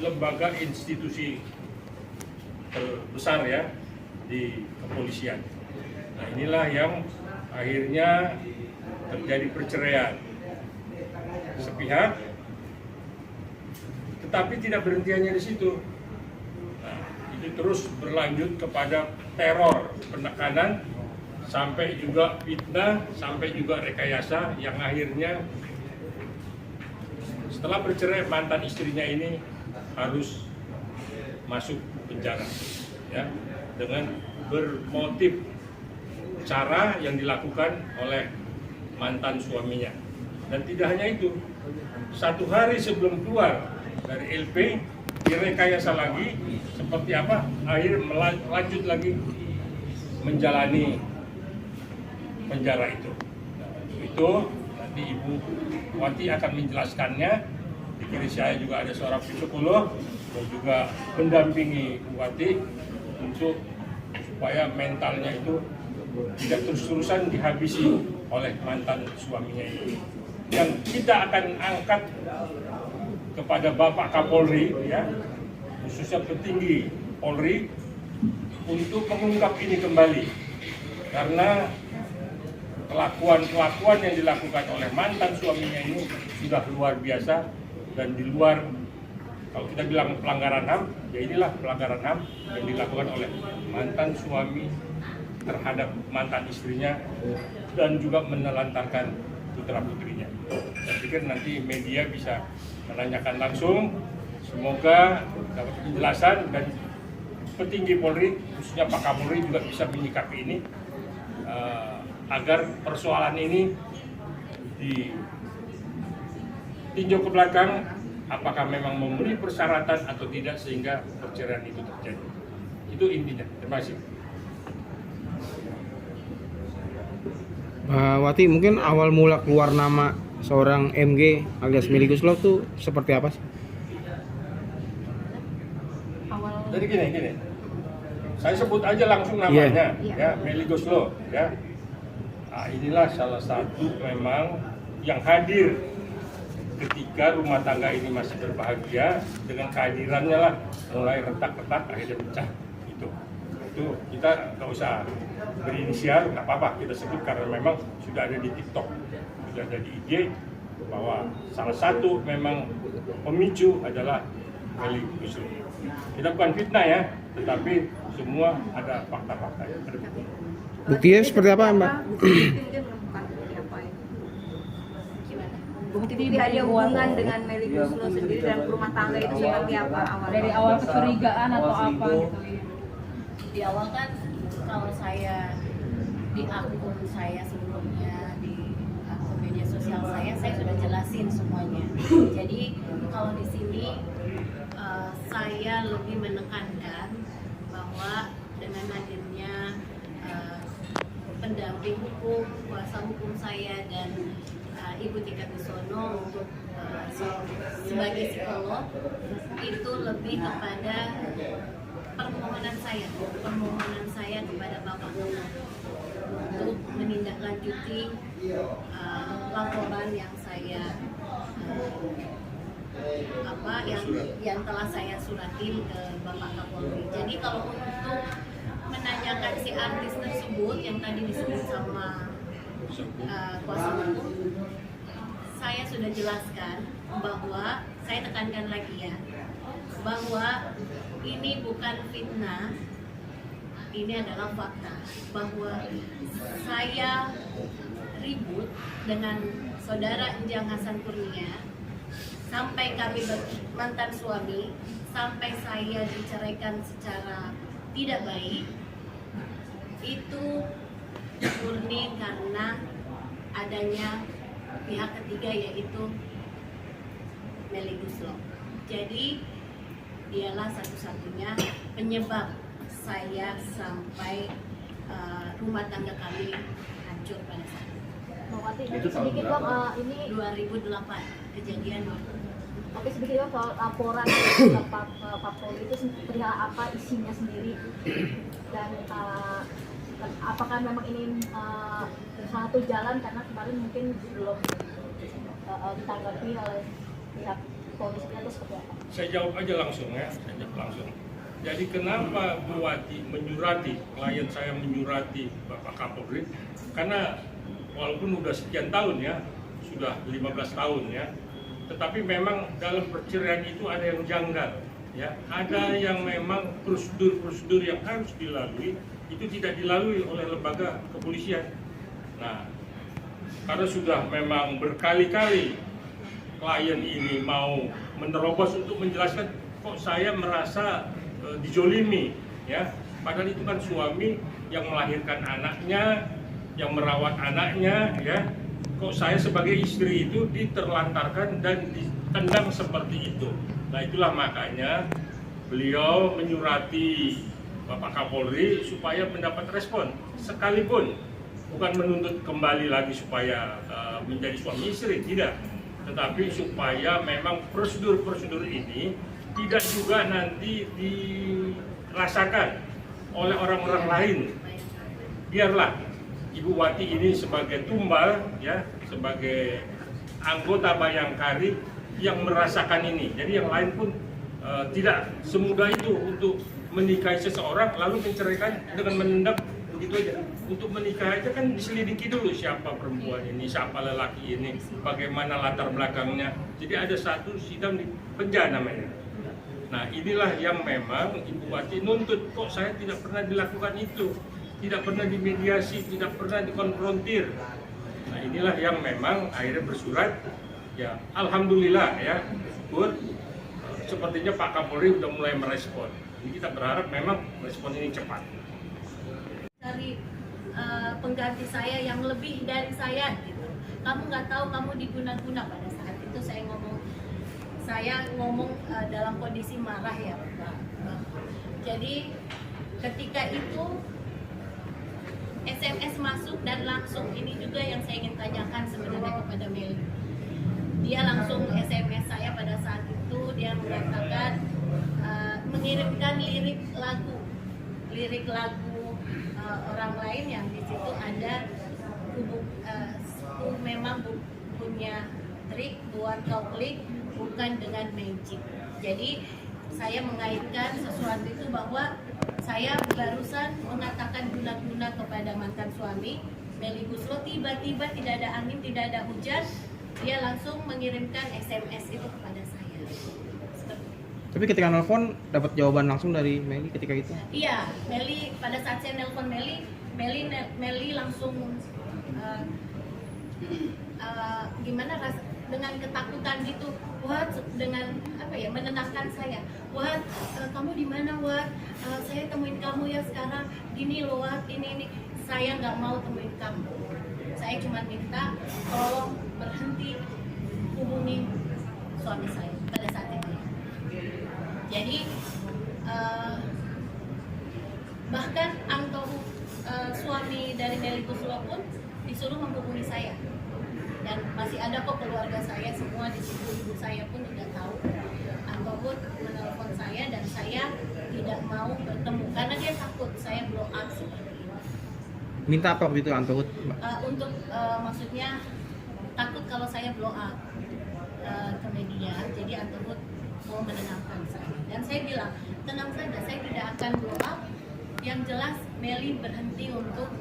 lembaga institusi terbesar ya di kepolisian. Nah inilah yang akhirnya terjadi perceraian sepihak, tetapi tidak berhenti hanya di situ. Nah, itu terus berlanjut kepada teror, penekanan, sampai juga fitnah, sampai juga rekayasa yang akhirnya setelah bercerai mantan istrinya ini harus masuk penjara ya, dengan bermotif cara yang dilakukan oleh mantan suaminya. Dan tidak hanya itu, satu hari sebelum keluar dari LP direkayasa lagi seperti apa, akhir lanjut lagi menjalani penjara itu. Itu nanti Ibu Wati akan menjelaskannya. Di kiri saya juga ada seorang psikolog dan juga mendampingi Ibu Wati untuk supaya mentalnya itu tidak terus-terusan dihabisi oleh mantan suaminya ini. Yang kita akan angkat kepada Bapak Kapolri ya, khususnya petinggi Polri untuk mengungkap ini kembali, karena kelakuan yang dilakukan oleh mantan suaminya ini sudah luar biasa dan di luar, kalau kita bilang pelanggaran HAM, ya inilah pelanggaran HAM yang dilakukan oleh mantan suami terhadap mantan istrinya dan juga menelantarkan putra-putrinya. Saya pikir nanti media bisa menanyakan langsung, semoga dapat penjelasan dan petinggi Polri, khususnya Pak Kapolri juga bisa menyikapi ini agar persoalan ini ditinjau ke belakang, apakah memang memenuhi persyaratan atau tidak sehingga perceraian itu terjadi. Itu intinya. Terima kasih. Wati, mungkin awal mula keluar nama seorang MG alias Melly Guslo tuh seperti apa sih? Jadi gini, saya sebut aja langsung namanya, ya Melly Guslo, ya. Nah, inilah salah satu memang yang hadir ketika rumah tangga ini masih berbahagia, dengan kehadirannya lah mulai retak-retak akhirnya pecah. Itu kita nggak usah berinisial, nggak apa-apa kita sebut karena memang sudah ada di TikTok, sudah ada di IG bahwa salah satu memang pemicu adalah Melly Guslo. Kita bukan fitnah ya, tetapi semua ada fakta-fakta yang ada. Buktinya seperti apa, Mbak? Bukti tidak ada hubungan dengan Melly Guslo sendiri dalam rumah tangga itu seperti apa awalnya? Dari awal kecurigaan atau apa gitu? Di awal kan kalau saya di akun saya sebelumnya, di akun media sosial saya sudah jelasin semuanya. Jadi kalau di sini saya lebih menekankan bahwa dengan hadirnya pendamping hukum, kuasa hukum saya dan Ibu Tika Bisono untuk sebagai psikolog itu lebih kepada permohonan saya kepada Bapak untuk menindaklanjuti laporan yang saya yang telah saya suratin ke Bapak Kapolri. Jadi kalau untuk menanyakan si artis tersebut yang tadi disebut sama kuasa hukum, saya sudah jelaskan bahwa saya tekankan lagi ya, bahwa ini bukan fitnah, ini adalah fakta bahwa saya ribut dengan saudara Enjang Hasan Kurnia sampai kami mantan suami, sampai saya diceraikan secara tidak baik. Itu murni karena adanya pihak ketiga, yaitu Melly Guslo. Jadi dialah satu-satunya penyebab saya sampai rumah tangga kami hancur pada saat itu. Wati, sedikit Bang, ini 2008 kejadian. Oke, sedikit Bang soal laporan Pak Polri itu perihal apa isinya sendiri, dan apakah memang ini satu jalan, karena kemarin mungkin belum ditanggapi oleh pihak kondisinya itu seperti apa? Saya jawab aja langsung ya, saya jawab langsung. Jadi kenapa Bu Wati menyurati, klien saya menyurati Bapak Kapolri? Karena walaupun udah sekian tahun ya, sudah 15 tahun ya, tetapi memang dalam perceraian itu ada yang janggal ya, ada yang memang prosedur-prosedur yang harus dilalui itu tidak dilalui oleh lembaga kepolisian. Nah, karena sudah memang berkali-kali klien ini mau menerobos untuk menjelaskan, kok saya merasa dijolimi ya, padahal itu kan suami yang melahirkan anaknya, yang merawat anaknya ya, kok saya sebagai istri itu diterlantarkan dan ditendang seperti itu. Nah, itulah makanya beliau menyurati Bapak Kapolri supaya mendapat respon, sekalipun bukan menuntut kembali lagi supaya menjadi suami istri, tidak, tetapi supaya memang prosedur-prosedur ini tidak juga nanti dirasakan oleh orang-orang lain. Biarlah Ibu Wati ini sebagai tumbal ya, sebagai anggota Bayangkari yang merasakan ini. Jadi yang lain pun tidak semudah itu untuk menikahi seseorang lalu menceraikan dengan menendang begitu aja. Untuk menikah aja kan diselidiki dulu siapa perempuan ini, siapa lelaki ini, bagaimana latar belakangnya. Jadi ada satu sidang di penjara namanya. Nah, inilah yang memang Ibu Wati nuntut, kok saya tidak pernah dilakukan itu, tidak pernah dimediasi, tidak pernah dikonfrontir. Nah, inilah yang memang akhirnya bersurat. Ya, alhamdulillah ya, syukur sepertinya Pak Kapolri sudah mulai merespon. Jadi kita berharap memang respon ini cepat. Cari pengganti saya yang lebih dari saya gitu. Kamu nggak tahu kamu diguna-guna. Pada saat itu saya ngomong dalam kondisi marah ya Pak. Jadi ketika itu SMS masuk dan langsung, ini juga yang saya ingin tanyakan sebenarnya kepada Meli. Dia langsung SMS saya pada saat itu, dia mengatakan mengirimkan lirik lagu orang lain yang di situ ada memang punya trik buat kau klik, bukan dengan magic. Jadi saya mengaitkan sesuatu itu bahwa saya barusan mengatakan guna-guna kepada mantan suami Meli Guslo, tiba-tiba tidak ada angin, tidak ada hujan, dia langsung mengirimkan SMS itu kepada saya. Tapi ketika nelpon dapat jawaban langsung dari Meli ketika itu? Iya, Meli pada saat saya nelpon Meli langsung gimana dengan ketakutan gitu, Wat, dengan apa ya, menenangkan saya. Wat, kamu di mana Wat? Saya temuin kamu ya sekarang. Gini loh Wat, ini. Saya nggak mau temuin kamu. Saya cuma minta tolong berhenti hubungi suami saya pada saat itu. Jadi bahkan suami dari Meli Guslo pun disuruh menghubungi saya. Dan masih ada kok keluarga saya semua di situ, ibu saya pun tidak tahu. Angkot menelpon saya dan saya tidak mau bertemu karena dia takut saya blow up seperti itu. Minta apa waktu itu Angkot? Untuk maksudnya takut kalau saya blow up ke media, jadi Angkot mau menenangkan saya. Dan saya bilang, tenang saja, saya tidak akan blow up. Yang jelas Meli berhenti untuk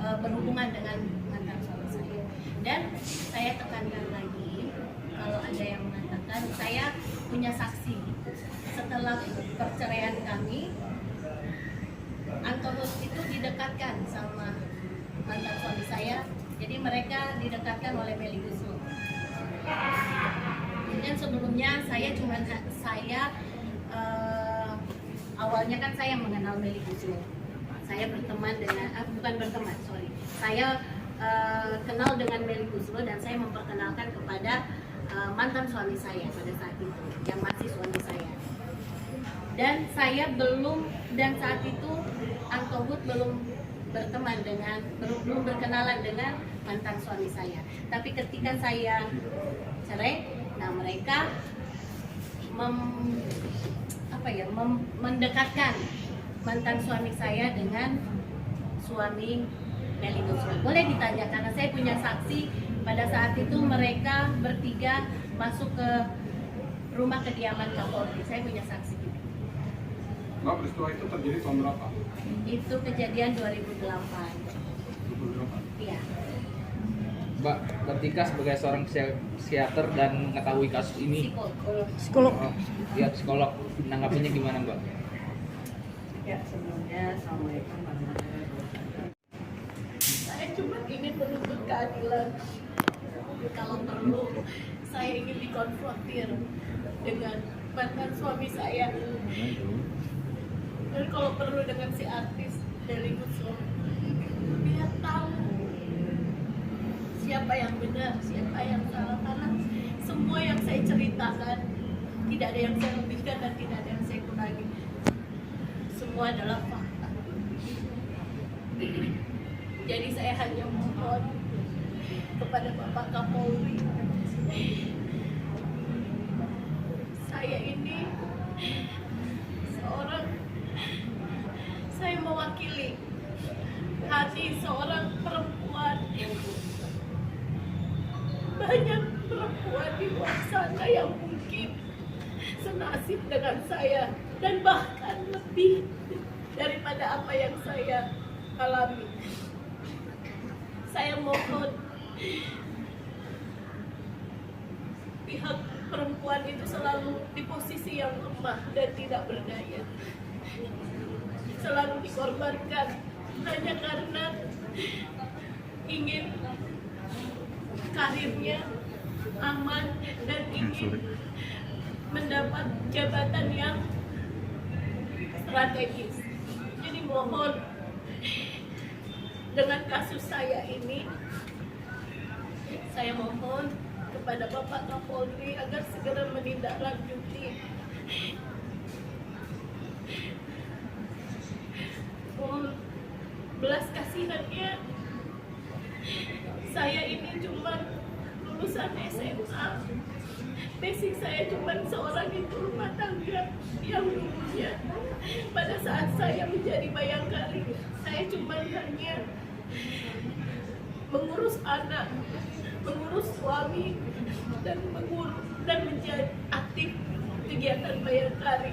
berhubungan dengan mantan suami saya. Dan saya tekankan lagi, kalau ada yang mengatakan, saya punya saksi. Setelah perceraian kami, Antohut itu didekatkan sama mantan suami saya. Jadi mereka didekatkan oleh Meli Guslo. Dan sebelumnya awalnya kan saya mengenal Meli Guslo. Saya berteman dengan, saya kenal dengan Meli Guslo dan saya memperkenalkan kepada mantan suami saya pada saat itu, yang masih suami saya. Dan saat itu Angkobut belum berkenalan dengan mantan suami saya. Tapi ketika saya cerai, nah mereka mendekatkan mantan suami saya dengan suami Meli Guslo. Boleh ditanya karena saya punya saksi Pada saat itu mereka bertiga masuk ke rumah kediaman Kapolri. Saya punya saksi. Mbak, peristiwa itu terjadi tahun berapa? Itu kejadian 2008. 2008. Iya. Mbak, ketika sebagai seorang psikiater dan mengetahui kasus ini, Psikolog. psikolog, menanggapinya gimana Mbak? Ya, sebelumnya Assalamualaikum warahmatullahi wabarakatuh. Saya cuma ingin menuntut keadilan. Kalau perlu, saya ingin dikonfrontir dengan mantan suami saya. Dan kalau perlu dengan si artis dari Guslo. Biar tahu siapa yang benar, siapa yang salah. Karena semua yang saya ceritakan, tidak ada yang saya lebihkan dan tidak ada yang saya kurangi. Semua adalah fakta. Jadi saya hanya mohon kepada Bapak Kapolri, saya ini saya mewakili hati seorang perempuan. Banyak perempuan di luar sana yang mungkin senasib dengan saya dan bahkan lebih daripada apa yang saya alami. Saya mohon pihak perempuan itu selalu di posisi yang lemah dan tidak berdaya, selalu dikorbankan hanya karena ingin karirnya aman dan ingin mendapat jabatan yang strategis. Jadi mohon, dengan kasus saya ini, saya mohon kepada Bapak Kapolri agar segera menindaklanjuti. Mohon belas kasihannya, saya ini cuma lulusan SMA. Basic saya cuma seorang ibu rumah tangga yang dulunya pada saat saya menjadi bayangkari, saya cuma hanya mengurus anak, mengurus suami, dan menjadi aktif kegiatan bayangkari.